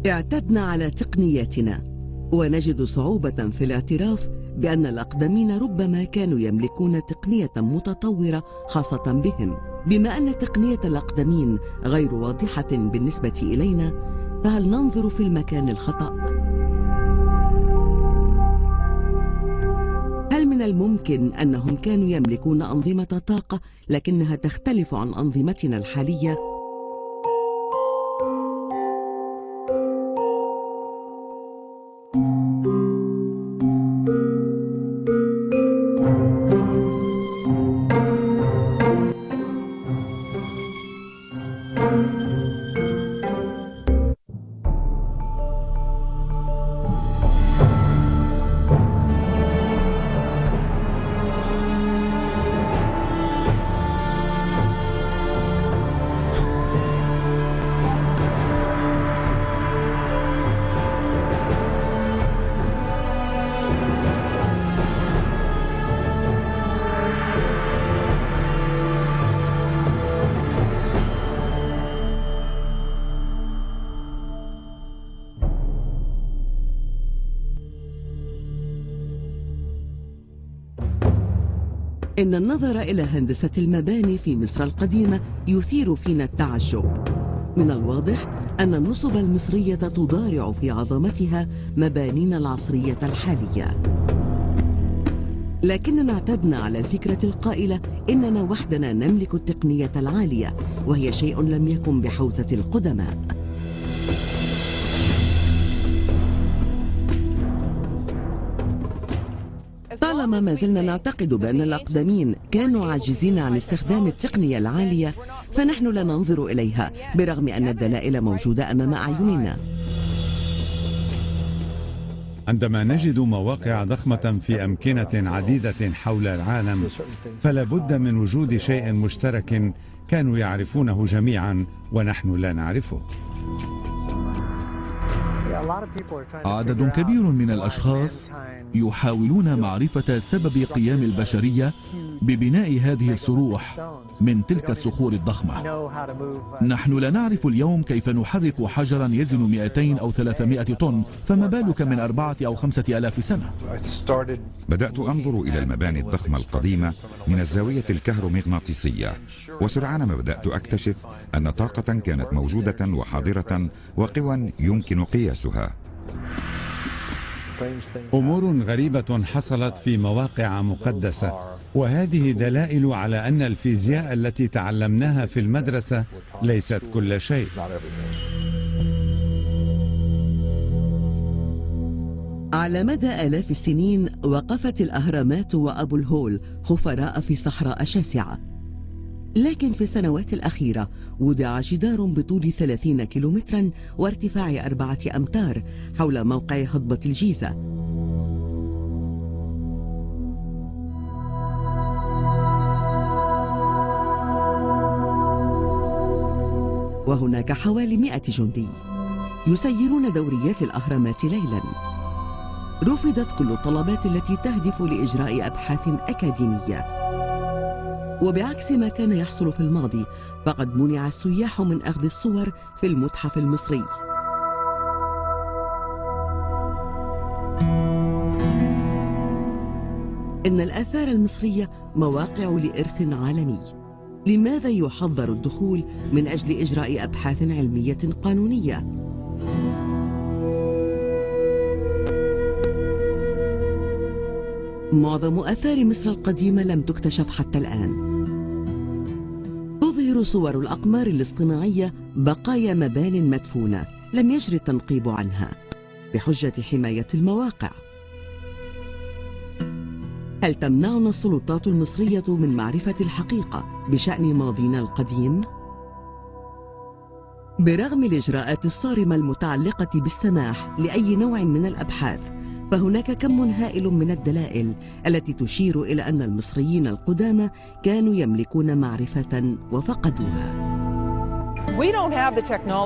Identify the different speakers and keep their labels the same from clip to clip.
Speaker 1: اعتدنا على تقنياتنا ونجد صعوبة في الاعتراف بأن الأقدمين ربما كانوا يملكون تقنية متطورة خاصة بهم. بما أن تقنية الأقدمين غير واضحة بالنسبة إلينا، فهل ننظر في المكان الخطأ؟ هل من الممكن أنهم كانوا يملكون أنظمة طاقة لكنها تختلف عن أنظمتنا الحالية؟ إن النظر إلى هندسة المباني في مصر القديمة يثير فينا التعجب. من الواضح أن النصب المصرية تضارع في عظمتها مبانينا العصرية الحالية، لكننا اعتدنا على الفكرة القائلة إننا وحدنا نملك التقنية العالية، وهي شيء لم يكن بحوزة القدماء. طالما ما زلنا نعتقد بأن الأقدمين كانوا عاجزين عن استخدام التقنية العالية، فنحن لا ننظر إليها برغم أن الدلائل موجودة أمام أعيننا.
Speaker 2: عندما نجد مواقع ضخمة في أمكنة عديدة حول العالم، فلا بد من وجود شيء مشترك كانوا يعرفونه جميعا ونحن لا نعرفه.
Speaker 3: عدد كبير من الأشخاص يحاولون معرفة سبب قيام البشرية ببناء هذه الصروح من تلك الصخور الضخمة. نحن لا نعرف اليوم كيف نحرك حجرا يزن 200 أو 300 طن، فما بالك من 4 أو 5 آلاف سنة.
Speaker 4: بدأت أنظر إلى المباني الضخمة القديمة من الزاوية الكهرومغناطيسية، وسرعان ما بدأت أكتشف أن طاقة كانت موجودة وحاضرة وقوى يمكن قياسها.
Speaker 2: أمور غريبة حصلت في مواقع مقدسة، وهذه دلائل على أن الفيزياء التي تعلمناها في المدرسة ليست كل شيء.
Speaker 1: على مدى آلاف السنين وقفت الأهرامات وأبو الهول خفراء في صحراء شاسعة، لكن في السنوات الأخيرة وضع جدار بطول 30 كيلومترا وارتفاع 4 أمتار حول موقع هضبة الجيزة. وهناك حوالي 100 جندي يسيرون دوريات الأهرامات ليلا. رفضت كل الطلبات التي تهدف لإجراء أبحاث أكاديمية، وبعكس ما كان يحصل في الماضي فقد منع السياح من أخذ الصور في المتحف المصري. إن الآثار المصرية مواقع لإرث عالمي. لماذا يحظر الدخول من أجل إجراء أبحاث علمية قانونية؟ معظم آثار مصر القديمة لم تكتشف حتى الآن. تظهر صور الأقمار الاصطناعية بقايا مبان مدفونة لم يجري التنقيب عنها بحجة حماية المواقع. هل تمنعنا السلطات المصرية من معرفة الحقيقة بشأن ماضينا القديم؟ برغم الإجراءات الصارمة المتعلقة بالسماح لأي نوع من الأبحاث، فهناك كم هائل من الدلائل التي تشير إلى أن المصريين القدامى كانوا يملكون معرفة وفقدوها.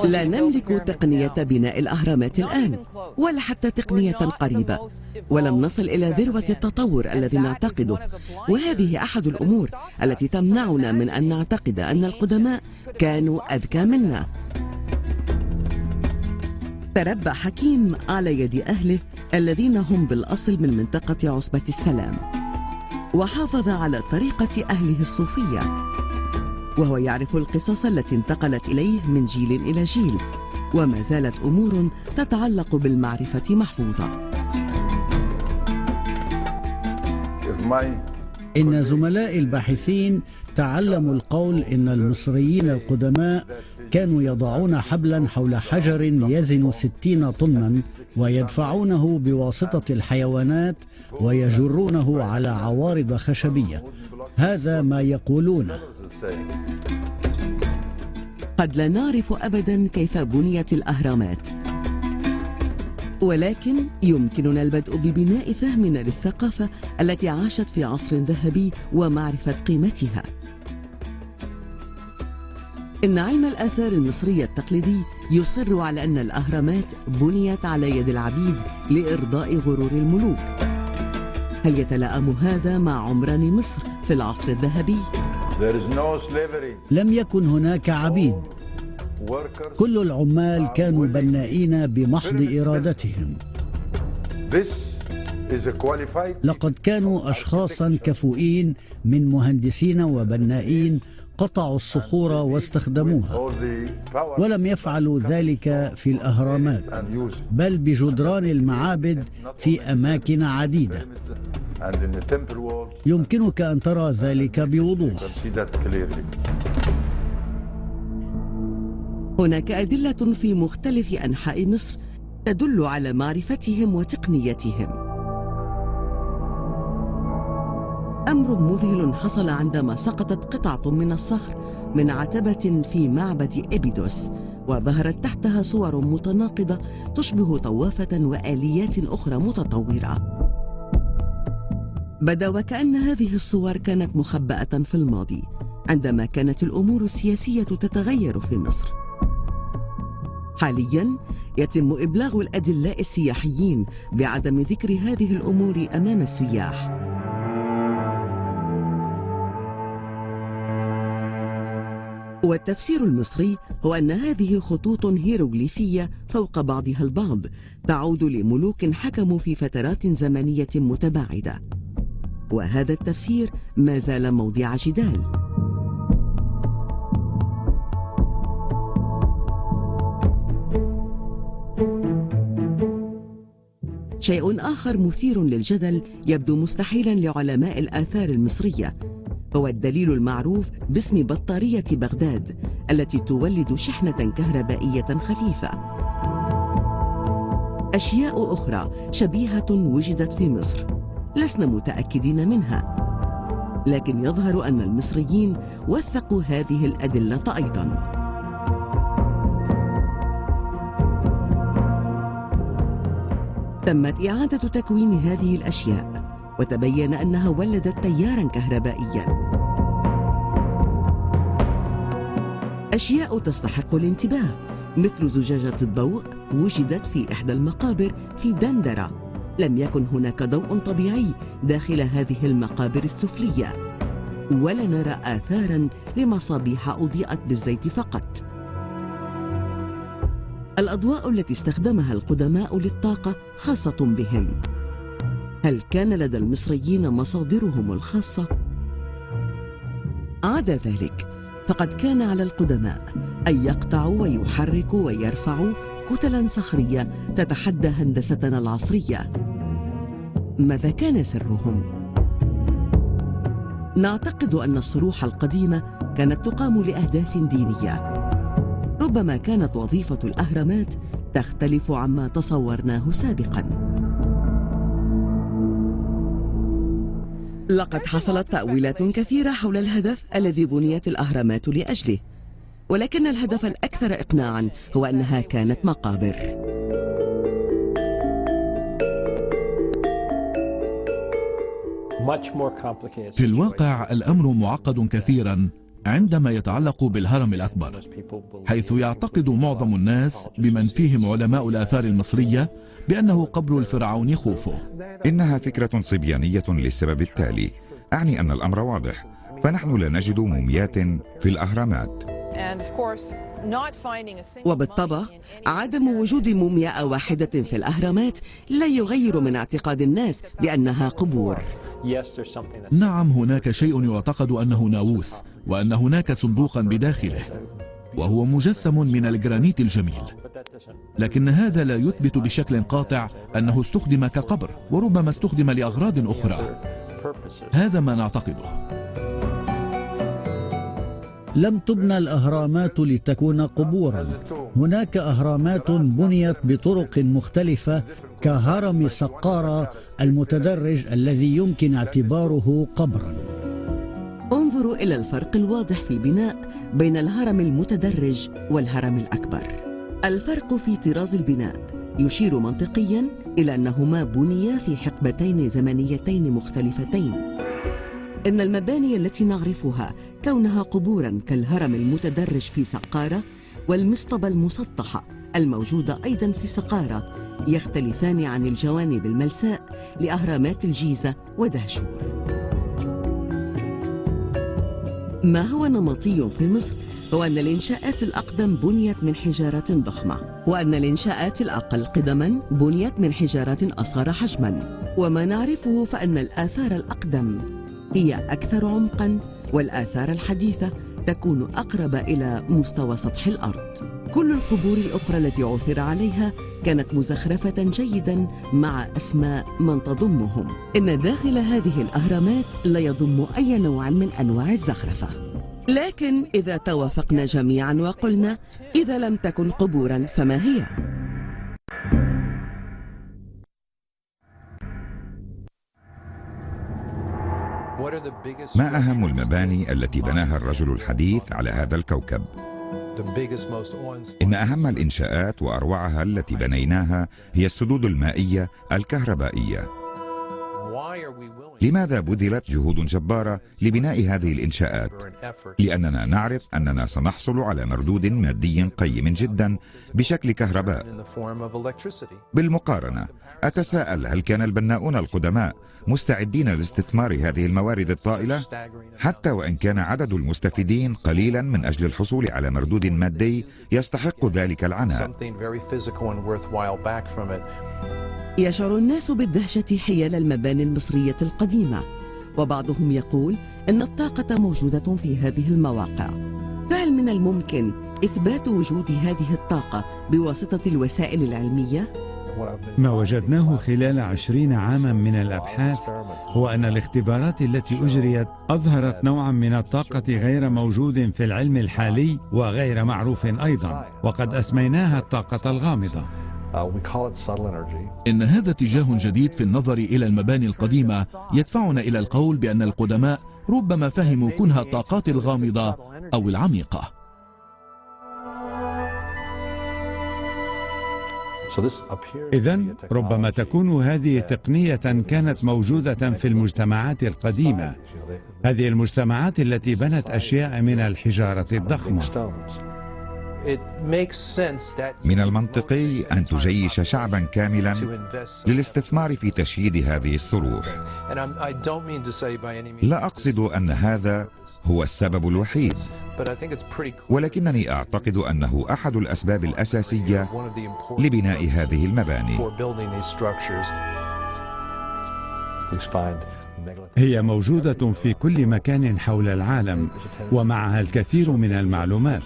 Speaker 1: لا نملك تقنية بناء الأهرامات الآن، ولا حتى تقنية قريبة، ولم نصل إلى ذروة التطور الذي نعتقده، وهذه أحد الأمور التي تمنعنا من أن نعتقد أن القدماء كانوا أذكى منا. تربى حكيم على يد أهله الذين هم بالأصل من منطقة عصبة السلام، وحافظ على طريقة أهله الصوفية، وهو يعرف القصص التي انتقلت إليه من جيل إلى جيل، وما زالت أمور تتعلق بالمعرفة محفوظة.
Speaker 5: إن زملائي الباحثين تعلموا القول إن المصريين القدماء كانوا يضعون حبلا حول حجر يزن 60 طنا ويدفعونه بواسطة الحيوانات ويجرونه على عوارض خشبية. هذا ما يقولونه.
Speaker 1: قد لا نعرف أبدا كيف بنيت الأهرامات، ولكن يمكننا البدء ببناء فهمنا للثقافة التي عاشت في عصر ذهبي ومعرفة قيمتها. إن علم الآثار المصرية التقليدي يصر على أن الأهرامات بنيت على يد العبيد لإرضاء غرور الملوك. هل يتلائم هذا مع عمران مصر في العصر الذهبي؟
Speaker 5: لم يكن هناك عبيد، كل العمال كانوا بنائين بمحض إرادتهم. لقد كانوا أشخاصا كفؤين من مهندسين وبنائين قطعوا الصخور واستخدموها، ولم يفعلوا ذلك في الأهرامات بل بجدران المعابد في أماكن عديدة. يمكنك أن ترى ذلك بوضوح.
Speaker 1: هناك أدلة في مختلف أنحاء مصر تدل على معرفتهم وتقنيتهم. أمر مذهل حصل عندما سقطت قطعة من الصخر من عتبة في معبد إبيدوس، وظهرت تحتها صور متناقضة تشبه طوافة وآليات أخرى متطورة. بدا وكأن هذه الصور كانت مخبأة في الماضي عندما كانت الأمور السياسية تتغير في مصر. حالياً يتم إبلاغ الأدلاء السياحيين بعدم ذكر هذه الأمور أمام السياح. والتفسير المصري هو أن هذه خطوط هيروغليفية فوق بعضها البعض تعود لملوك حكموا في فترات زمنية متباعدة، وهذا التفسير ما زال موضع جدال. شيء آخر مثير للجدل يبدو مستحيلا لعلماء الآثار المصرية هو الدليل المعروف باسم بطارية بغداد التي تولد شحنة كهربائية خفيفة. أشياء أخرى شبيهة وجدت في مصر لسنا متأكدين منها، لكن يظهر أن المصريين وثقوا هذه الأدلة أيضاً. تمت إعادة تكوين هذه الأشياء وتبين أنها ولدت تياراً كهربائياً. أشياء تستحق الانتباه مثل زجاجة الضوء وجدت في إحدى المقابر في دندرة. لم يكن هناك ضوء طبيعي داخل هذه المقابر السفلية، ولا نرى آثاراً لمصابيح أضيئت بالزيت فقط. الأضواء التي استخدمها القدماء للطاقة خاصة بهم. هل كان لدى المصريين مصادرهم الخاصة؟ عدا ذلك فقد كان على القدماء أن يقطعوا ويحركوا ويرفعوا كتلاً صخرية تتحدى هندستنا العصرية. ماذا كان سرهم؟ نعتقد أن الصروح القديمة كانت تقام لأهداف دينية. ربما كانت وظيفة الأهرامات تختلف عما تصورناه سابقاً. لقد حصلت تأويلات كثيرة حول الهدف الذي بنيت الأهرامات لأجله، ولكن الهدف الأكثر إقناعاً هو أنها كانت مقابر.
Speaker 3: في الواقع الأمر معقد كثيراً عندما يتعلق بالهرم الأكبر، حيث يعتقد معظم الناس بمن فيهم علماء الآثار المصرية بأنه قبر الفرعون خوفو.
Speaker 4: إنها فكرة صبيانية للسبب التالي. أعني أن الأمر واضح، فنحن لا نجد موميات في الأهرامات.
Speaker 1: وبالطبع عدم وجود مومياء واحدة في الأهرامات لا يغير من اعتقاد الناس بأنها قبور.
Speaker 3: نعم، هناك شيء يعتقد أنه ناووس، وأن هناك صندوقا بداخله، وهو مجسم من الجرانيت الجميل، لكن هذا لا يثبت بشكل قاطع أنه استخدم كقبر، وربما استخدم لأغراض أخرى. هذا ما نعتقده.
Speaker 5: لم تبنى الأهرامات لتكون قبورا. هناك أهرامات بنيت بطرق مختلفة كهرم سقارة المتدرج الذي يمكن اعتباره قبرا.
Speaker 1: انظروا إلى الفرق الواضح في البناء بين الهرم المتدرج والهرم الأكبر. الفرق في طراز البناء يشير منطقيا إلى أنهما بنيا في حقبتين زمنيتين مختلفتين. إن المباني التي نعرفها كونها قبورا كالهرم المتدرج في سقارة والمصطبة المسطحة الموجودة أيضا في سقارة يختلفان عن الجوانب الملساء لأهرامات الجيزة ودهشور. ما هو نمطي في مصر هو أن الإنشاءات الأقدم بنيت من حجارات ضخمة، وأن الإنشاءات الأقل قدما بنيت من حجارات أصغر حجما. وما نعرفه فأن الآثار الأقدم هي أكثر عمقا، والآثار الحديثة تكون أقرب إلى مستوى سطح الأرض. كل القبور الأخرى التي عثر عليها كانت مزخرفة جيدا مع أسماء من تضمهم. إن داخل هذه الأهرامات لا يضم أي نوع من أنواع الزخرفة. لكن إذا توافقنا جميعا وقلنا إذا لم تكن قبورا فما هي؟
Speaker 4: ما أهم المباني التي بناها الرجل الحديث على هذا الكوكب؟ إن أهم الإنشاءات وأروعها التي بنيناها هي السدود المائية الكهربائية. لماذا بذلت جهود جبارة لبناء هذه الإنشاءات؟ لأننا نعرف أننا سنحصل على مردود مادي قيم جدا بشكل كهرباء. بالمقارنة، أتساءل هل كان البناؤون القدماء مستعدين لاستثمار هذه الموارد الطائلة؟ حتى وإن كان عدد المستفيدين قليلا من أجل الحصول على مردود مادي يستحق ذلك العناء.
Speaker 1: يشعر الناس بالدهشة حيال المباني المصرية القديمة، وبعضهم يقول أن الطاقة موجودة في هذه المواقع. فهل من الممكن إثبات وجود هذه الطاقة بواسطة الوسائل العلمية؟
Speaker 2: ما وجدناه خلال 20 عاما من الأبحاث هو أن الاختبارات التي أجريت أظهرت نوعا من الطاقة غير موجود في العلم الحالي وغير معروف أيضا، وقد أسميناها الطاقة الغامضة.
Speaker 3: إن هذا اتجاه جديد في النظر إلى المباني القديمة يدفعنا إلى القول بأن القدماء ربما فهموا كنه الطاقات الغامضة أو العميقة.
Speaker 2: إذن ربما تكون هذه تقنية كانت موجودة في المجتمعات القديمة، هذه المجتمعات التي بنت أشياء من الحجارة الضخمة.
Speaker 4: من المنطقي أن تجيش شعبا كاملا للاستثمار في تشييد هذه الصروح. لا أقصد أن هذا هو السبب الوحيد، ولكنني أعتقد أنه أحد الأسباب الأساسية لبناء هذه المباني.
Speaker 2: هي موجودة في كل مكان حول العالم، ومعها الكثير من المعلومات.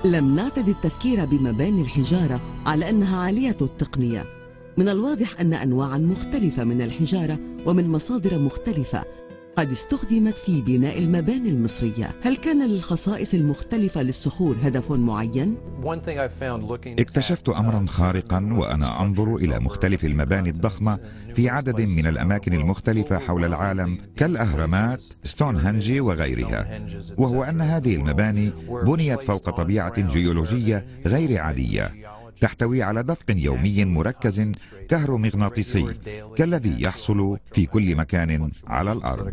Speaker 1: لم نعتد التفكير بمباني الحجارة على أنها عالية التقنية. من الواضح أن أنواعا مختلفة من الحجارة ومن مصادر مختلفة قد استخدمت في بناء المباني المصرية. هل كان للخصائص المختلفة للصخور هدف معين؟
Speaker 4: اكتشفت أمرا خارقا وأنا أنظر إلى مختلف المباني الضخمة في عدد من الأماكن المختلفة حول العالم كالأهرامات، ستونهنج وغيرها، وهو أن هذه المباني بنيت فوق طبيعة جيولوجية غير عادية، تحتوي على دفق يومي مركز كهرومغناطيسي كالذي يحصل في كل مكان على الأرض.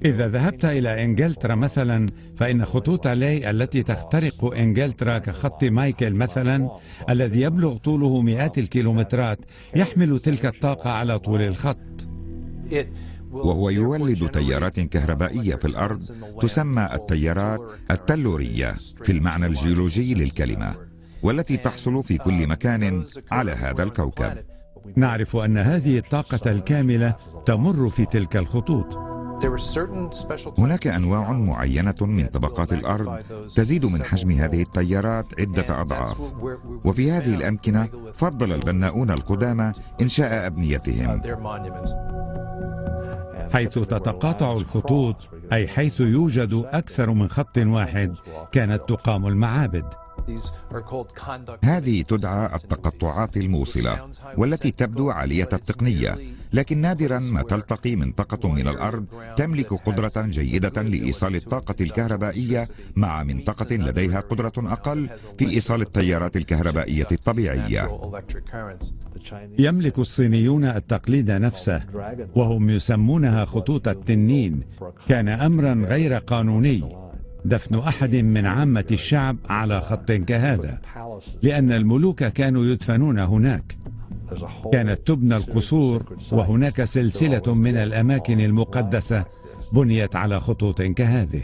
Speaker 2: إذا ذهبت إلى إنجلترا مثلا، فإن خطوط لي التي تخترق إنجلترا كخط مايكل مثلا الذي يبلغ طوله مئات الكيلومترات يحمل تلك الطاقة على طول الخط.
Speaker 4: وهو يولد تيارات كهربائية في الأرض تسمى التيارات التلورية في المعنى الجيولوجي للكلمة، والتي تحصل في كل مكان على هذا الكوكب.
Speaker 2: نعرف أن هذه الطاقة الكاملة تمر في تلك الخطوط.
Speaker 4: هناك أنواع معينة من طبقات الأرض تزيد من حجم هذه التيارات عدة أضعاف، وفي هذه الأمكنة فضل البناؤون القدامى إنشاء أبنيتهم.
Speaker 2: حيث تتقاطع الخطوط، أي حيث يوجد أكثر من خط واحد، كانت تقام المعابد.
Speaker 4: هذه تدعى التقطعات الموصلة، والتي تبدو عالية التقنية، لكن نادرا ما تلتقي منطقة من الأرض تملك قدرة جيدة لإيصال الطاقة الكهربائية مع منطقة لديها قدرة أقل في إيصال التيارات الكهربائية الطبيعية.
Speaker 2: يملك الصينيون التقليد نفسه، وهم يسمونها خطوط التنين. كان أمرا غير قانوني دفن أحد من عامة الشعب على خط كهذا، لأن الملوك كانوا يدفنون هناك. كانت تبنى القصور، وهناك سلسلة من الأماكن المقدسة بنيت على خطوط كهذه.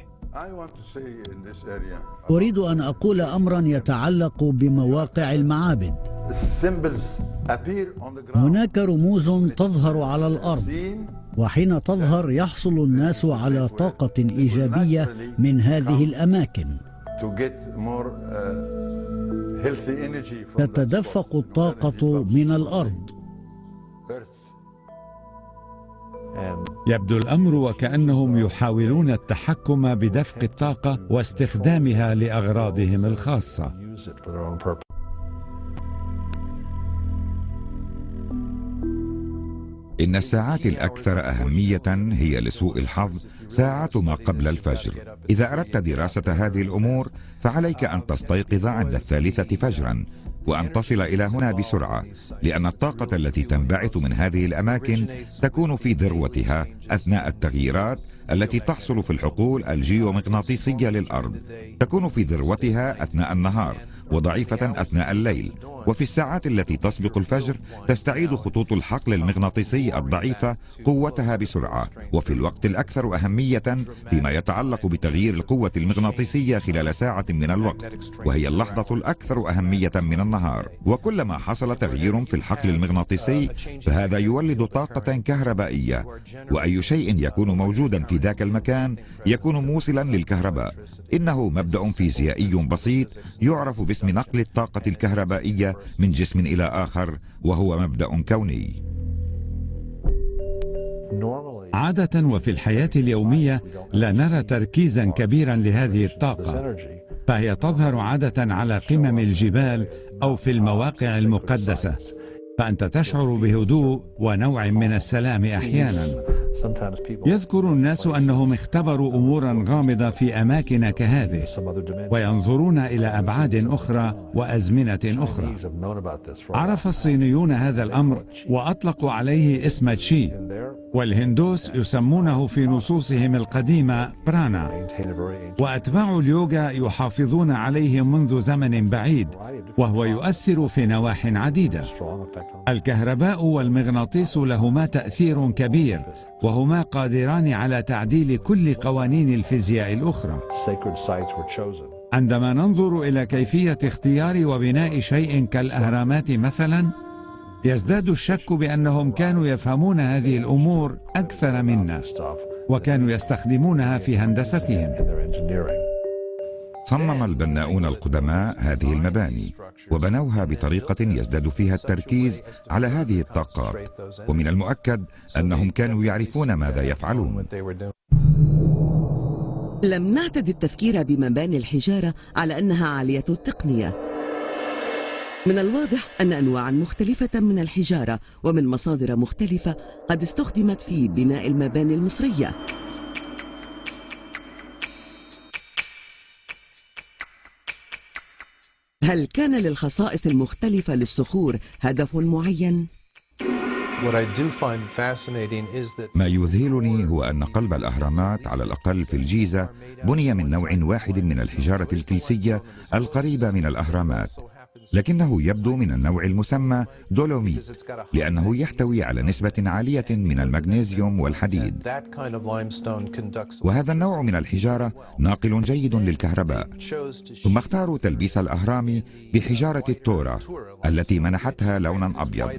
Speaker 5: أريد أن أقول أمرا يتعلق بمواقع المعابد. هناك رموز تظهر على الأرض، وحين تظهر يحصل الناس على طاقة إيجابية من هذه الأماكن. تتدفق الطاقة من الأرض.
Speaker 2: يبدو الأمر وكأنهم يحاولون التحكم بدفق الطاقة واستخدامها لأغراضهم الخاصة.
Speaker 4: إن الساعات الأكثر أهمية هي لسوء الحظ ساعات ما قبل الفجر. إذا أردت دراسة هذه الأمور فعليك أن تستيقظ عند 3 فجرا وأن تصل إلى هنا بسرعة، لأن الطاقة التي تنبعث من هذه الأماكن تكون في ذروتها أثناء التغييرات التي تحصل في الحقول الجيومغناطيسية للأرض. تكون في ذروتها أثناء النهار وضعيفة أثناء الليل، وفي الساعات التي تسبق الفجر تستعيد خطوط الحقل المغناطيسي الضعيفة قوتها بسرعة. وفي الوقت الأكثر أهمية فيما يتعلق بتغيير القوة المغناطيسية خلال ساعة من الوقت، وهي اللحظة الأكثر أهمية من النهار. وكلما حصل تغيير في الحقل المغناطيسي فهذا يولد طاقة كهربائية، وأي شيء يكون موجودا في ذاك المكان يكون موصلا للكهرباء. إنه مبدأ فيزيائي بسيط يعرف باسم نقل الطاقة الكهربائية من جسم إلى آخر، وهو مبدأ كوني.
Speaker 2: عادة وفي الحياة اليومية لا نرى تركيزا كبيرا لهذه الطاقة، فهي تظهر عادة على قمم الجبال أو في المواقع المقدسة، فأنت تشعر بهدوء ونوع من السلام أحيانا. يذكر الناس أنهم اختبروا أمورا غامضة في أماكن كهذه، وينظرون إلى أبعاد أخرى وأزمنة أخرى. عرف الصينيون هذا الأمر وأطلقوا عليه اسم تشي، والهندوس يسمونه في نصوصهم القديمة برانا، وأتباع اليوغا يحافظون عليه منذ زمن بعيد، وهو يؤثر في نواح عديدة. الكهرباء والمغناطيس لهما تأثير كبير، وهما قادران على تعديل كل قوانين الفيزياء الأخرى. عندما ننظر إلى كيفية اختيار وبناء شيء كالأهرامات مثلا، يزداد الشك بأنهم كانوا يفهمون هذه الأمور أكثر منا، وكانوا يستخدمونها في هندستهم.
Speaker 4: صمم البناؤون القدماء هذه المباني وبنوها بطريقة يزداد فيها التركيز على هذه الطاقات، ومن المؤكد أنهم كانوا يعرفون ماذا يفعلون.
Speaker 1: لم نعتد التفكير بمباني الحجارة على أنها عالية التقنية. من الواضح أن أنواعا مختلفة من الحجارة ومن مصادر مختلفة قد استخدمت في بناء المباني المصرية. هل كان للخصائص المختلفة للصخور هدف معين؟
Speaker 4: ما يذهلني هو أن قلب الأهرامات على الأقل في الجيزة بني من نوع واحد من الحجارة الكلسية القريبة من الأهرامات، لكنه يبدو من النوع المسمى دولوميت لأنه يحتوي على نسبة عالية من المغنيسيوم والحديد، وهذا النوع من الحجارة ناقل جيد للكهرباء. ثم اختاروا تلبيس الأهرام بحجارة التورا التي منحتها لونا أبيض،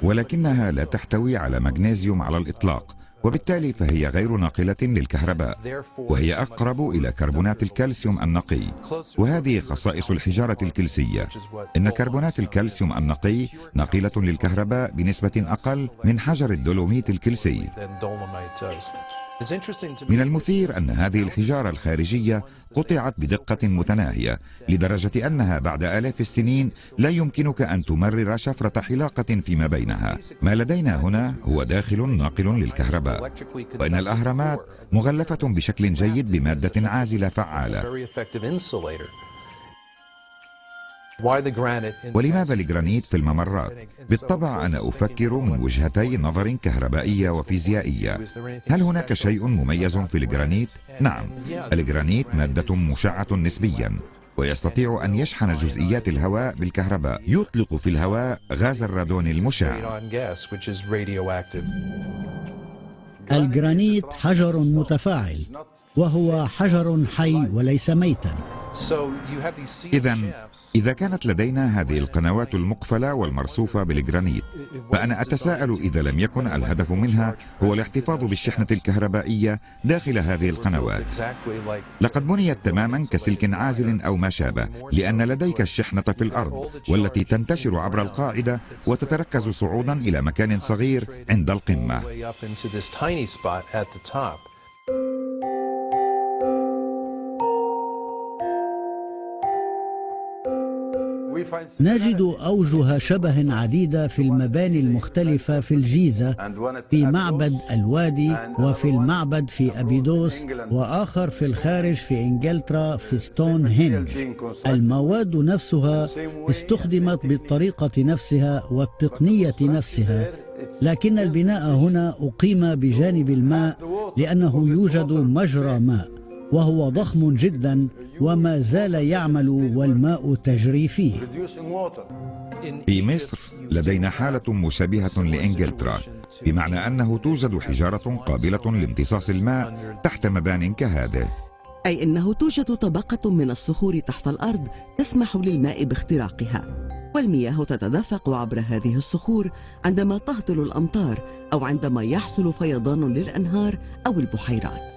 Speaker 4: ولكنها لا تحتوي على مغنيسيوم على الإطلاق، وبالتالي فهي غير ناقلة للكهرباء، وهي أقرب إلى كربونات الكالسيوم النقي. وهذه خصائص الحجارة الكلسية، إن كربونات الكالسيوم النقي ناقلة للكهرباء بنسبة أقل من حجر الدولوميت الكلسي. من المثير أن هذه الحجارة الخارجية قطعت بدقة متناهية لدرجة أنها بعد آلاف السنين لا يمكنك أن تمرر شفرة حلاقة فيما بينها. ما لدينا هنا هو داخل ناقل للكهرباء، وإن الأهرامات مغلفة بشكل جيد بمادة عازلة فعالة. ولماذا الجرانيت في الممرات؟ بالطبع أنا أفكر من وجهتي نظر كهربائية وفيزيائية. هل هناك شيء مميز في الجرانيت؟ نعم، الجرانيت مادة مشعة نسبيا، ويستطيع أن يشحن جزئيات الهواء بالكهرباء. يطلق في الهواء غاز الرادون المشع.
Speaker 5: الجرانيت حجر متفاعل، وهو حجر حي وليس ميتا.
Speaker 4: إذا كانت لدينا هذه القنوات المقفلة والمرصوفة بالجرانيت، فأنا أتساءل إذا لم يكن الهدف منها هو الاحتفاظ بالشحنة الكهربائية داخل هذه القنوات. لقد بنيت تماما كسلك عازل أو ما شابه، لأن لديك الشحنة في الأرض والتي تنتشر عبر القاعدة وتتركز صعودا إلى مكان صغير عند القمة.
Speaker 5: نجد أوجه شبه عديدة في المباني المختلفة في الجيزة، في معبد الوادي، وفي المعبد في أبيدوس، وآخر في الخارج في إنجلترا في ستون هينج. المواد نفسها استخدمت بالطريقة نفسها والتقنية نفسها، لكن البناء هنا أقيم بجانب الماء لأنه يوجد مجرى ماء، وهو ضخم جدا وما زال يعمل والماء تجري فيه.
Speaker 4: في مصر لدينا حالة مشابهة لإنجلترا، بمعنى أنه توجد حجارة قابلة لامتصاص الماء تحت مبان كهذه،
Speaker 1: أي أنه توجد طبقة من الصخور تحت الأرض تسمح للماء باختراقها، والمياه تتدفق عبر هذه الصخور عندما تهطل الأمطار أو عندما يحصل فيضان للأنهار أو البحيرات.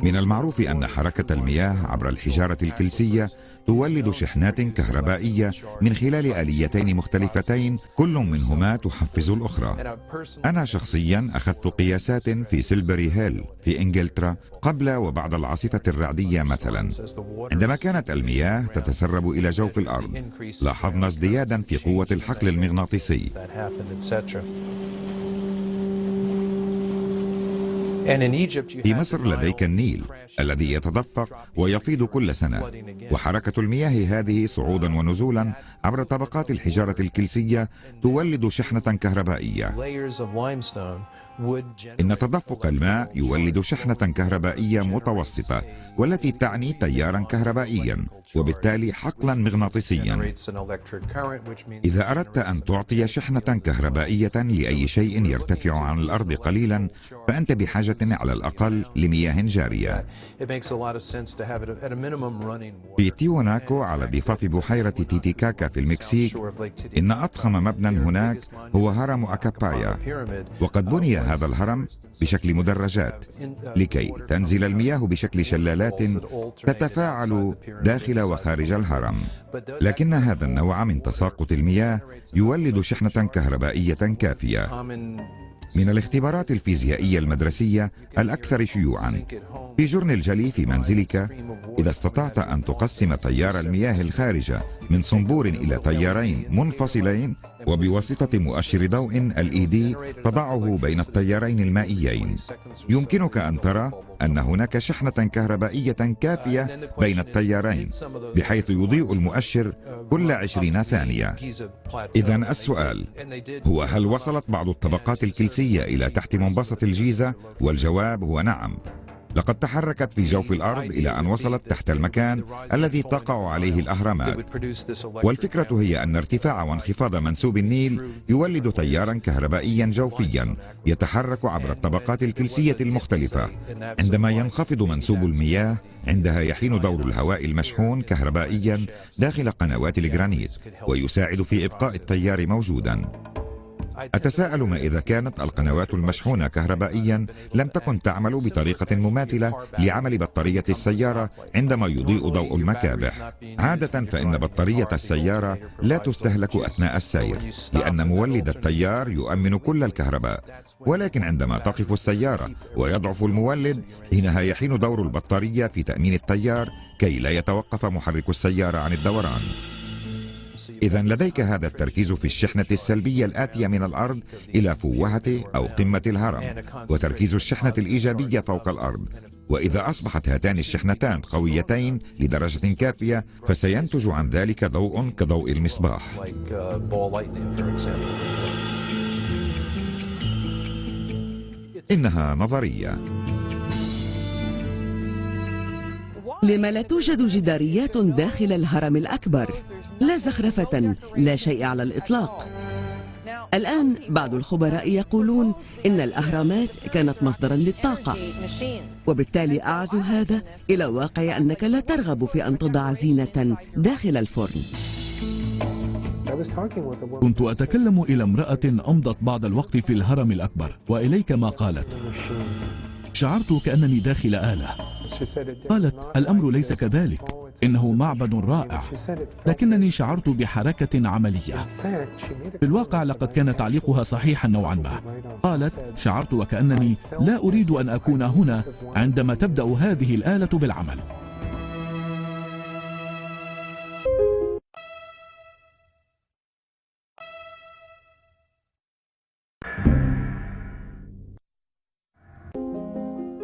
Speaker 4: من المعروف أن حركة المياه عبر الحجارة الكلسية تولد شحنات كهربائية من خلال آليتين مختلفتين، كل منهما تحفز الأخرى. أنا شخصيا أخذت قياسات في سيلبري هيل في إنجلترا قبل وبعد العاصفة الرعدية مثلا. عندما كانت المياه تتسرب إلى جوف الأرض، لاحظنا ازديادا في قوة الحقل المغناطيسي. في مصر لديك النيل الذي يتدفق ويفيض كل سنة، وحركة المياه هذه صعودا ونزولا عبر طبقات الحجارة الكلسية تولد شحنة كهربائية. إن تدفق الماء يولد شحنة كهربائية متوسطة، والتي تعني تيارا كهربائيا وبالتالي حقلا مغناطيسيا. إذا أردت أن تعطي شحنة كهربائية لأي شيء يرتفع عن الأرض قليلا، فأنت بحاجة على الأقل لمياه جارية. في تيواناكو على ضفاف بحيرة تيتيكاكا في المكسيك، إن أضخم مبنى هناك هو هرم أكابايا، وقد بني هذا الهرم بشكل مدرجات لكي تنزل المياه بشكل شلالات تتفاعل داخل وخارج الهرم. لكن هذا النوع من تساقط المياه يولد شحنة كهربائية كافية. من الاختبارات الفيزيائية المدرسية الأكثر شيوعا، في جرن الجلي في منزلك، إذا استطعت أن تقسم تيار المياه الخارجة من صنبور إلى تيارين منفصلين وبواسطة مؤشر ضوء LED تضعه بين التيارين المائيين، يمكنك أن ترى أن هناك شحنة كهربائية كافية بين التيارين بحيث يضيء المؤشر كل 20 ثانية. إذن السؤال هو: هل وصلت بعض الطبقات الكلسية إلى تحت منبسط الجيزة؟ والجواب هو نعم. لقد تحركت في جوف الأرض إلى أن وصلت تحت المكان الذي تقع عليه الأهرامات. والفكرة هي أن ارتفاع وانخفاض منسوب النيل يولد تيارا كهربائيا جوفيا يتحرك عبر الطبقات الكلسية المختلفة. عندما ينخفض منسوب المياه، عندها يحين دور الهواء المشحون كهربائيا داخل قنوات الجرانيت ويساعد في إبقاء التيار موجودا. أتساءل ما إذا كانت القنوات المشحونة كهربائيا لم تكن تعمل بطريقة مماثلة لعمل بطارية السيارة عندما يضيء ضوء المكابح. عادة فإن بطارية السيارة لا تستهلك أثناء السير لأن مولد التيار يؤمن كل الكهرباء، ولكن عندما تقف السيارة ويضعف المولد، حينها يحين دور البطارية في تأمين التيار كي لا يتوقف محرك السيارة عن الدوران. إذن لديك هذا التركيز في الشحنة السلبية الآتية من الأرض إلى فوهة أو قمة الهرم، وتركيز الشحنة الإيجابية فوق الأرض. وإذا أصبحت هاتان الشحنتان قويتين لدرجة كافية، فسينتج عن ذلك ضوء كضوء المصباح. إنها نظرية.
Speaker 1: لما لا توجد جداريات داخل الهرم الأكبر؟ لا زخرفة، لا شيء على الإطلاق. الآن بعض الخبراء يقولون إن الأهرامات كانت مصدرا للطاقة، وبالتالي أعزو هذا إلى واقع أنك لا ترغب في أن تضع زينة داخل الفرن.
Speaker 3: كنت أتكلم إلى امرأة أمضت بعض الوقت في الهرم الأكبر، وإليك ما قالت: شعرت كأنني داخل آلة. قالت: الأمر ليس كذلك، إنه معبد رائع، لكنني شعرت بحركة عملية. في الواقع لقد كان تعليقها صحيحا نوعا ما. قالت: شعرت وكأنني لا أريد أن أكون هنا عندما تبدأ هذه الآلة بالعمل.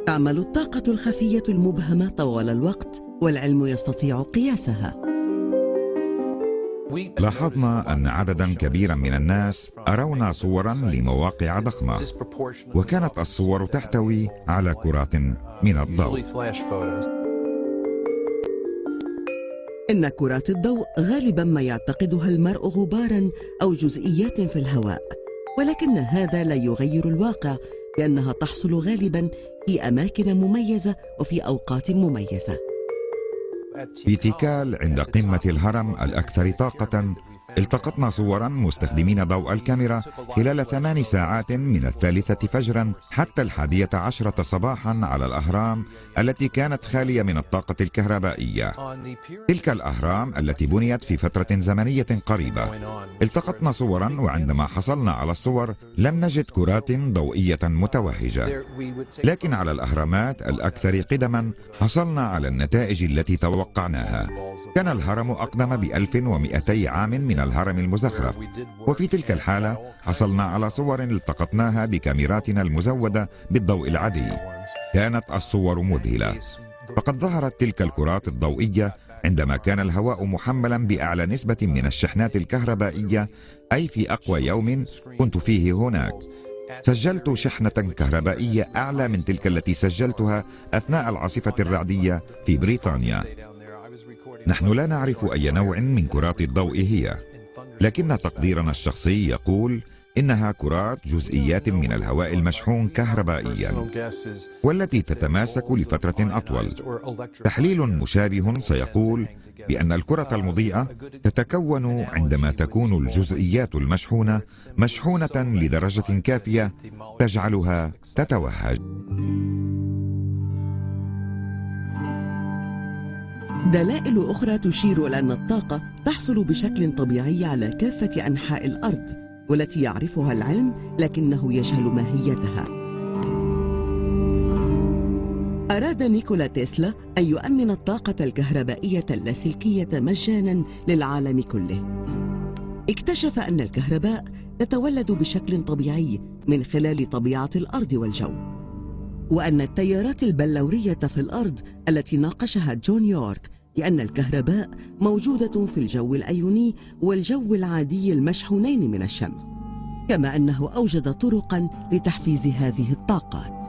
Speaker 1: تعمل الطاقة الخفية المبهمة طوال الوقت، والعلم يستطيع قياسها.
Speaker 4: لاحظنا أن عددا كبيرا من الناس أرونا صورا لمواقع ضخمة، وكانت الصور تحتوي على كرات من الضوء.
Speaker 1: إن كرات الضوء غالبا ما يعتقدها المرء غبارا أو جزئيات في الهواء، ولكن هذا لا يغير الواقع، لأنها تحصل غالبا في أماكن مميزة وفي أوقات مميزة.
Speaker 4: في تيكال عند قمة الهرم الأكثر طاقة، التقطنا صورا مستخدمين ضوء الكاميرا خلال 8 ساعات من 3 فجرا حتى 11 صباحا على الأهرام التي كانت خالية من الطاقة الكهربائية. تلك الأهرام التي بنيت في فترة زمنية قريبة. التقطنا صورا، وعندما حصلنا على الصور لم نجد كرات ضوئية متوهجة، لكن على الأهرامات الأكثر قدما حصلنا على النتائج التي توقعناها. كان الهرم أقدم ب1200 عام من الهرم المزخرف، وفي تلك الحالة حصلنا على صور التقطناها بكاميراتنا المزودة بالضوء العادي. كانت الصور مذهلة، فقد ظهرت تلك الكرات الضوئية عندما كان الهواء محملا بأعلى نسبة من الشحنات الكهربائية، أي في أقوى يوم كنت فيه هناك. سجلت شحنة كهربائية أعلى من تلك التي سجلتها أثناء العاصفة الرعدية في بريطانيا. نحن لا نعرف أي نوع من كرات الضوء هي، لكن تقديرنا الشخصي يقول إنها كرات جزئيات من الهواء المشحون كهربائيا، والتي تتماسك لفترة أطول. تحليل مشابه سيقول بأن الكرة المضيئة تتكون عندما تكون الجزئيات المشحونة مشحونة لدرجة كافية تجعلها تتوهج.
Speaker 1: دلائل أخرى تشير إلى أن الطاقة تحصل بشكل طبيعي على كافة أنحاء الأرض، والتي يعرفها العلم لكنه يجهل ماهيتها. أراد نيكولا تسلا أن يؤمن الطاقة الكهربائية اللاسلكية مجانا للعالم كله. اكتشف أن الكهرباء تتولد بشكل طبيعي من خلال طبيعة الأرض والجو، وأن التيارات البلورية في الأرض التي ناقشها جون يورك، لأن الكهرباء موجودة في الجو الأيوني والجو العادي المشحونين من الشمس، كما أنه أوجد طرقا لتحفيز هذه الطاقات.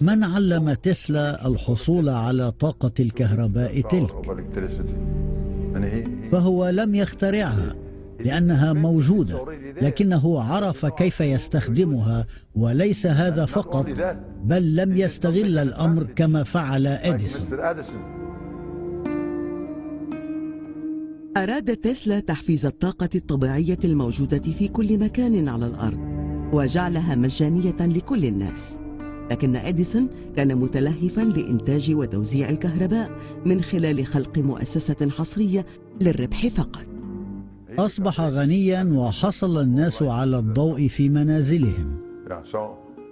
Speaker 5: من علم تسلا الحصول على طاقة الكهرباء تلك؟ فهو لم يخترعها لأنها موجودة، لكنه عرف كيف يستخدمها، وليس هذا فقط، بل لم يستغل الأمر كما فعل إديسون.
Speaker 1: أراد تسلا تحفيز الطاقة الطبيعية الموجودة في كل مكان على الأرض وجعلها مجانية لكل الناس، لكن إديسون كان متلهفاً لإنتاج وتوزيع الكهرباء من خلال خلق مؤسسة حصرية للربح فقط.
Speaker 5: أصبح غنياً وحصل الناس على الضوء في منازلهم،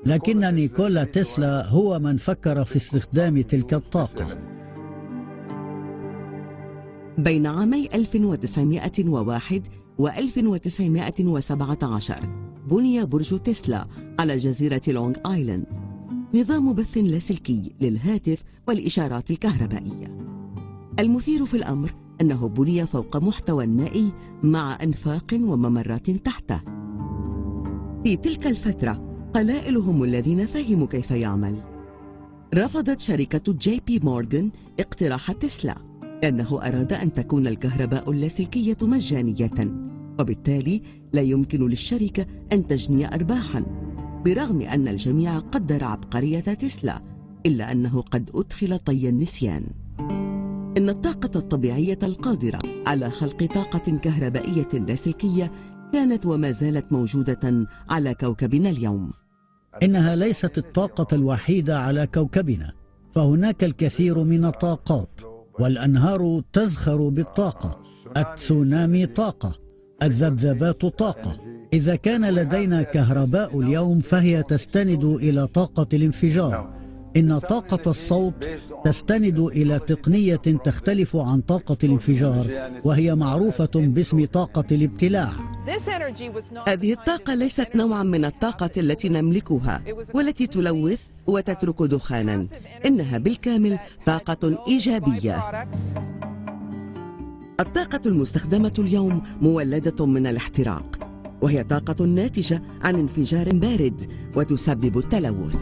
Speaker 5: لكن نيكولا تسلا هو من فكر في استخدام تلك الطاقة.
Speaker 1: بين عامي 1901 و 1917 بني برج تسلا على جزيرة لونغ آيلاند، نظام بث لاسلكي للهاتف والإشارات الكهربائية. المثير في الأمر أنه بني فوق محتوى مائي مع أنفاق وممرات تحته. في تلك الفترة قلائل هم الذين فهموا كيف يعمل. رفضت شركة جي بي مورغان اقتراح تسلا لأنه أراد أن تكون الكهرباء اللاسلكية مجانية، وبالتالي لا يمكن للشركة أن تجني أرباحاً، برغم أن الجميع قدر عبقرية تسلا، إلا أنه قد أدخل طي النسيان. إن الطاقة الطبيعية القادرة على خلق طاقة كهربائية لاسلكية كانت وما زالت موجودة على كوكبنا اليوم.
Speaker 5: إنها ليست الطاقة الوحيدة على كوكبنا، فهناك الكثير من الطاقات، والأنهار تزخر بالطاقة، التسونامي طاقة، الذبذبات طاقة. إذا كان لدينا كهرباء اليوم فهي تستند إلى طاقة الانفجار. إن طاقة الصوت تستند إلى تقنية تختلف عن طاقة الانفجار، وهي معروفة باسم طاقة الابتلاع.
Speaker 1: هذه الطاقة ليست نوعا من الطاقة التي نملكها والتي تلوث وتترك دخانا، إنها بالكامل طاقة إيجابية. الطاقة المستخدمة اليوم مولدة من الاحتراق، وهي طاقة ناتجة عن انفجار بارد وتسبب التلوث.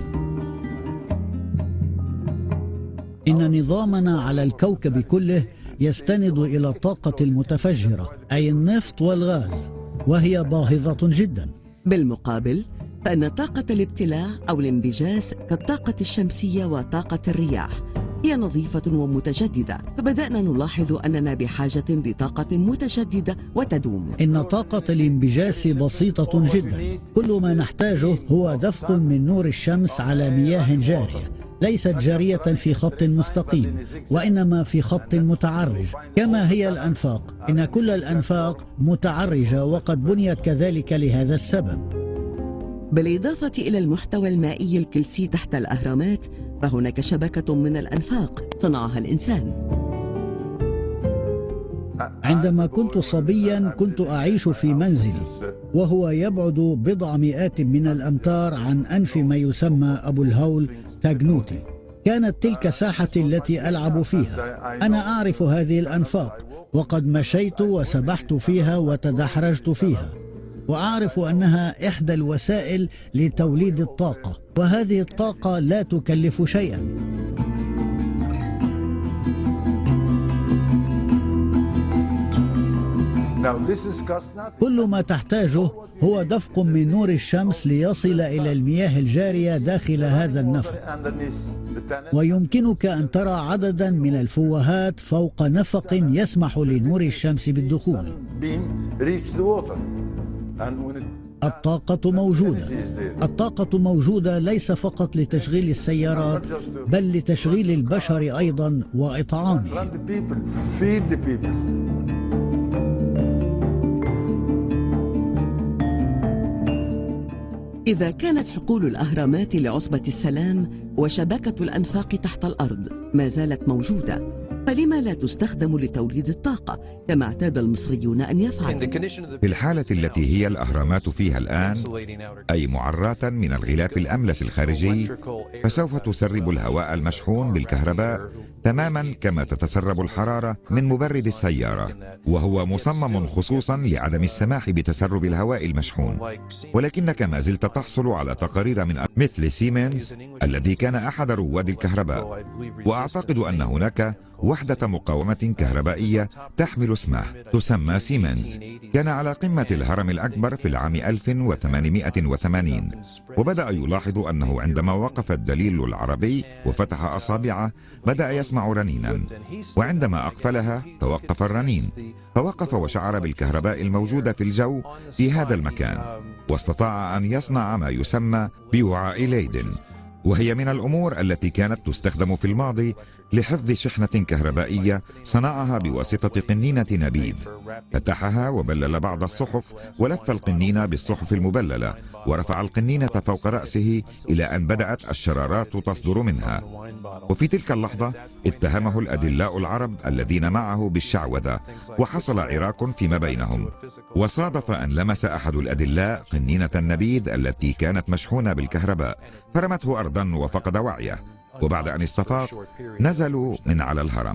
Speaker 5: إن نظامنا على الكوكب كله يستند إلى الطاقة المتفجرة، أي النفط والغاز، وهي باهظة جدا.
Speaker 1: بالمقابل فإن طاقة الابتلاع أو الانبجاس كالطاقة الشمسية وطاقة الرياح هي نظيفة ومتجددة، فبدأنا نلاحظ أننا بحاجة لطاقة متجددة وتدوم.
Speaker 5: إن طاقة الانبجاس بسيطة جدا، كل ما نحتاجه هو دفق من نور الشمس على مياه جارية، ليست جارية في خط مستقيم، وإنما في خط متعرج، كما هي الأنفاق. إن كل الأنفاق متعرجة وقد بنيت كذلك لهذا السبب.
Speaker 1: بالإضافة إلى المحتوى المائي الكلسي تحت الأهرامات، فهناك شبكة من الأنفاق صنعها الإنسان.
Speaker 5: عندما كنت صبيا كنت أعيش في منزلي، وهو يبعد بضع مئات من الأمتار عن أنف ما يسمى أبو الهول تاغنوتي. كانت تلك ساحتي التي ألعب فيها. أنا أعرف هذه الأنفاق، وقد مشيت وسبحت فيها وتدحرجت فيها، وأعرف أنها إحدى الوسائل لتوليد الطاقة، وهذه الطاقة لا تكلف شيئا. كل ما تحتاجه هو دفق من نور الشمس ليصل إلى المياه الجارية داخل هذا النفق، ويمكنك أن ترى عددا من الفوهات فوق نفق يسمح لنور الشمس بالدخول. الطاقة موجودة. الطاقة موجودة ليس فقط لتشغيل السيارات، بل لتشغيل البشر أيضا وإطعامهم.
Speaker 1: إذا كانت حقول الأهرامات لعصبة السلام وشبكة الأنفاق تحت الأرض ما زالت موجودة، فلما لا تستخدم لتوليد الطاقة كما اعتاد المصريون أن يفعلوا؟
Speaker 4: في الحالة التي هي الأهرامات فيها الآن، أي معراة من الغلاف الأملس الخارجي، فسوف تسرب الهواء المشحون بالكهرباء تماما كما تتسرب الحرارة من مبرد السيارة، وهو مصمم خصوصا لعدم السماح بتسرب الهواء المشحون. ولكنك ما زلت تحصل على تقارير من مثل سيمنز الذي كان أحد رواد الكهرباء، وأعتقد أن هناك وحدة مقاومة كهربائية تحمل اسمه تسمى سيمنز، كان على قمة الهرم الأكبر في العام 1880، وبدأ يلاحظ أنه عندما وقف الدليل العربي وفتح أصابعه بدأ يسمع رنينا، وعندما أقفلها توقف الرنين، فوقف وشعر بالكهرباء الموجودة في الجو في هذا المكان، واستطاع أن يصنع ما يسمى بوعاء ليدن، وهي من الأمور التي كانت تستخدم في الماضي لحفظ شحنة كهربائية صنعها بواسطة قنينة نبيذ. فتحها وبلل بعض الصحف ولف القنينة بالصحف المبللة ورفع القنينة فوق رأسه إلى أن بدأت الشرارات تصدر منها. وفي تلك اللحظة اتهمه الأدلاء العرب الذين معه بالشعوذة، وحصل عراك فيما بينهم، وصادف أن لمس أحد الأدلاء قنينة النبيذ التي كانت مشحونة بالكهرباء فرمته أرضا وفقد وعيه، وبعد أن استفاق نزلوا من على الهرم.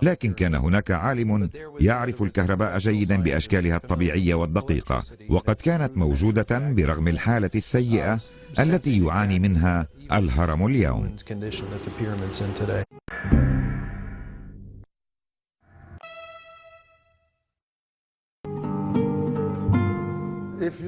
Speaker 4: لكن كان هناك عالم يعرف الكهرباء جيدا بأشكالها الطبيعية والدقيقة، وقد كانت موجودة برغم الحالة السيئة التي يعاني منها الهرم اليوم.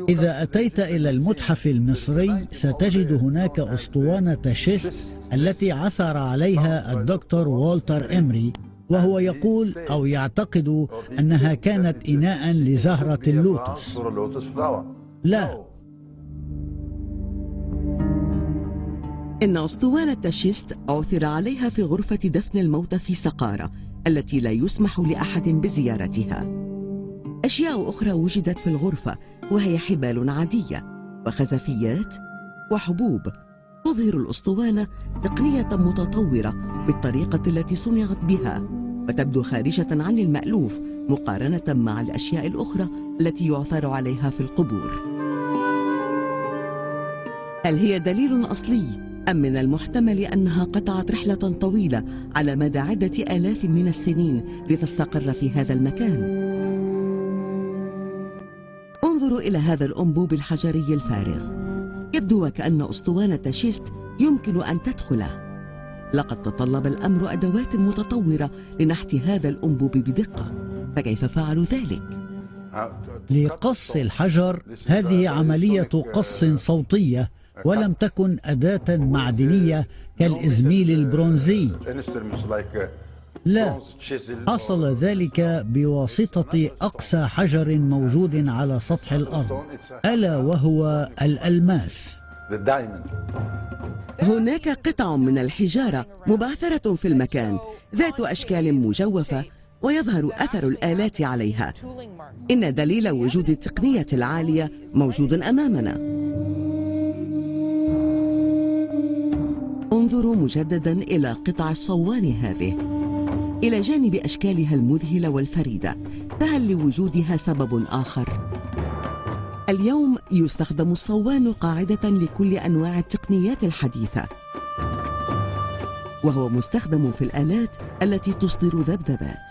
Speaker 5: إذا أتيت إلى المتحف المصري ستجد هناك أسطوانة شيست التي عثر عليها الدكتور والتر إمري، وهو يقول أو يعتقد أنها كانت إناء لزهرة اللوتس. لا،
Speaker 1: إن أسطوانة شيست عثر عليها في غرفة دفن الموتى في سقارة التي لا يسمح لأحد بزيارتها. أشياء أخرى وجدت في الغرفة، وهي حبال عادية وخزفيات وحبوب تظهر الأسطوانة تقنية متطورة بالطريقة التي صنعت بها، وتبدو خارجة عن المألوف مقارنة مع الأشياء الأخرى التي يعثر عليها في القبور. هل هي دليل أصلي أم من المحتمل أنها قطعت رحلة طويلة على مدى عدة آلاف من السنين لتستقر في هذا المكان؟ انظروا إلى هذا الأنبوب الحجري الفارغ، يبدو وكأن أسطوانة شيست يمكن أن تدخله. لقد تطلب الأمر أدوات متطورة لنحت هذا الأنبوب بدقة، فكيف فعلوا ذلك؟
Speaker 5: لقص الحجر هذه عملية قص صوتية، ولم تكن أداة معدنية كالإزميل البرونزي. لا، حصل ذلك بواسطة أقسى حجر موجود على سطح الأرض، ألا وهو الألماس.
Speaker 1: هناك قطع من الحجارة مبعثرة في المكان ذات أشكال مجوفة، ويظهر أثر الآلات عليها. إن دليل وجود التقنية العالية موجود أمامنا. انظروا مجددا إلى قطع الصوان هذه، إلى جانب أشكالها المذهلة والفريدة، فهل لوجودها سبب آخر؟ اليوم يستخدم الصوان قاعدة لكل أنواع التقنيات الحديثة، وهو مستخدم في الآلات التي تصدر ذبذبات.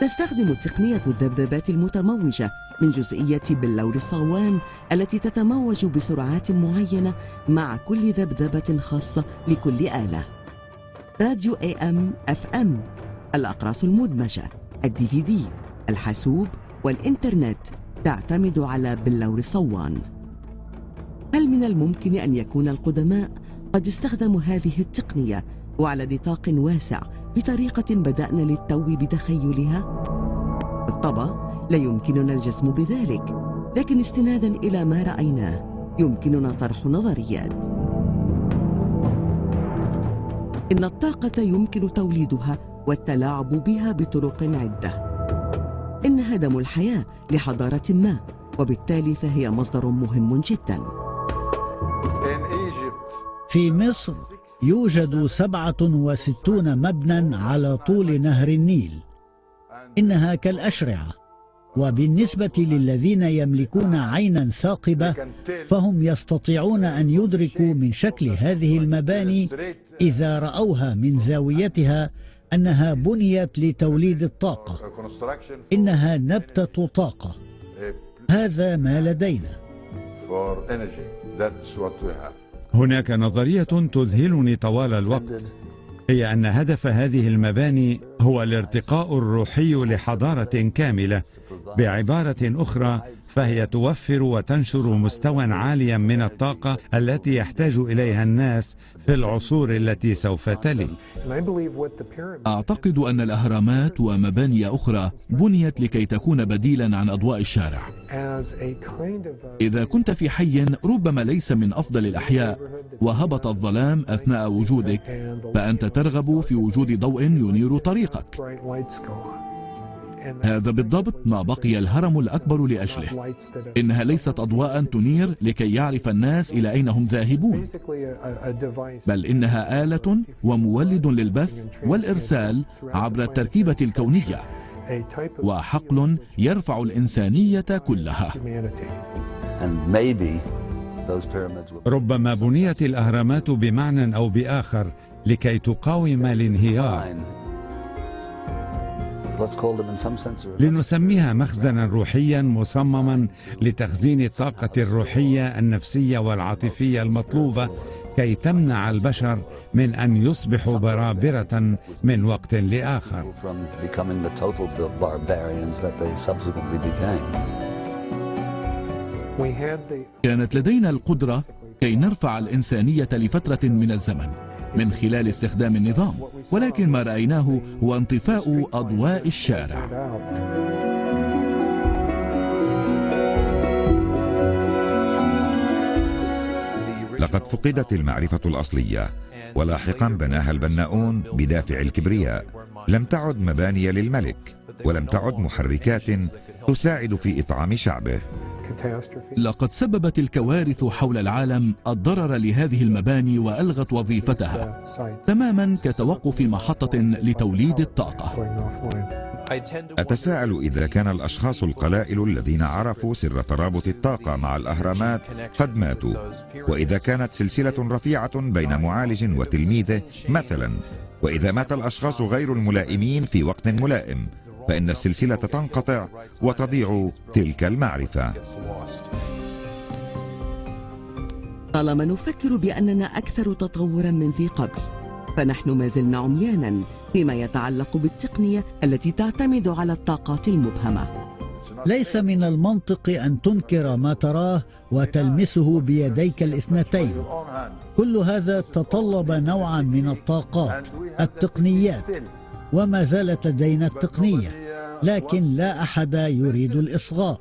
Speaker 1: تستخدم تقنية الذبذبات المتموجة من جزئية بلور الصوان التي تتموج بسرعات معينة مع كل ذبذبة خاصة لكل آلة. راديو AM FM، الأقراص المدمجة، الDVD، الحاسوب والإنترنت تعتمد على بلور الصوان. هل من الممكن أن يكون القدماء قد استخدموا هذه التقنية وعلى نطاق واسع بطريقة بدأنا للتو بتخيلها؟ بالطبع لا يمكننا الجزم بذلك، لكن استنادا إلى ما رأيناه يمكننا طرح نظريات. إن الطاقة يمكن توليدها والتلاعب بها بطرق عدة. إن هدم الحياة لحضارة ما، وبالتالي فهي مصدر مهم جدا.
Speaker 5: في مصر يوجد 67 مبنى على طول نهر النيل، إنها كالأشرعة. وبالنسبة للذين يملكون عينا ثاقبة فهم يستطيعون أن يدركوا من شكل هذه المباني إذا رأوها من زاويتها أنها بنيت لتوليد الطاقة، إنها نبتة طاقة. هذا ما لدينا.
Speaker 2: هناك نظرية تذهلني طوال الوقت، هي أن هدف هذه المباني هو الارتقاء الروحي لحضارة كاملة. بعبارة أخرى، فهي توفر وتنشر مستوى عاليا من الطاقة التي يحتاج إليها الناس في العصور التي سوف تلي.
Speaker 3: أعتقد أن الأهرامات ومباني أخرى بنيت لكي تكون بديلا عن أضواء الشارع. إذا كنت في حي ربما ليس من أفضل الأحياء وهبط الظلام أثناء وجودك، فأنت ترغب في وجود ضوء ينير طريقك. هذا بالضبط ما بقي الهرم الأكبر لأجله. إنها ليست أضواء تنير لكي يعرف الناس إلى أين هم ذاهبون، بل إنها آلة ومولد للبث والإرسال عبر التركيبة الكونية، وحقل يرفع الإنسانية كلها.
Speaker 2: ربما بنيت الأهرامات بمعنى أو بآخر لكي تقاوم الانهيار، لنسميها مخزنا روحيا مصمما لتخزين الطاقة الروحية النفسية والعاطفية المطلوبة كي تمنع البشر من أن يصبحوا برابرة من وقت لآخر.
Speaker 3: كانت لدينا القدرة كي نرفع الإنسانية لفترة من الزمن من خلال استخدام النظام، ولكن ما رأيناه هو انطفاء أضواء الشارع.
Speaker 4: لقد فقدت المعرفة الأصلية، ولاحقا بناها البناؤون بدافع الكبرياء. لم تعد مباني للملك، ولم تعد محركات تساعد في إطعام شعبه.
Speaker 3: لقد سببت الكوارث حول العالم الضرر لهذه المباني وألغت وظيفتها تماما كتوقف محطة لتوليد الطاقة.
Speaker 4: أتساءل إذا كان الأشخاص القلائل الذين عرفوا سر ترابط الطاقة مع الأهرامات قد ماتوا، وإذا كانت سلسلة رفيعة بين معالج وتلميذه مثلا، وإذا مات الأشخاص غير الملائمين في وقت ملائم، فإن السلسلة تنقطع وتضيع تلك المعرفة.
Speaker 1: طالما نفكر بأننا أكثر تطورا من ذي قبل، فنحن ما زلنا عميانا فيما يتعلق بالتقنية التي تعتمد على الطاقات المبهمة.
Speaker 5: ليس من المنطق أن تنكر ما تراه وتلمسه بيديك الاثنتين. كل هذا تطلب نوعا من الطاقات، التقنيات، وما زالت لدينا التقنية، لكن لا أحد يريد الإصغاء.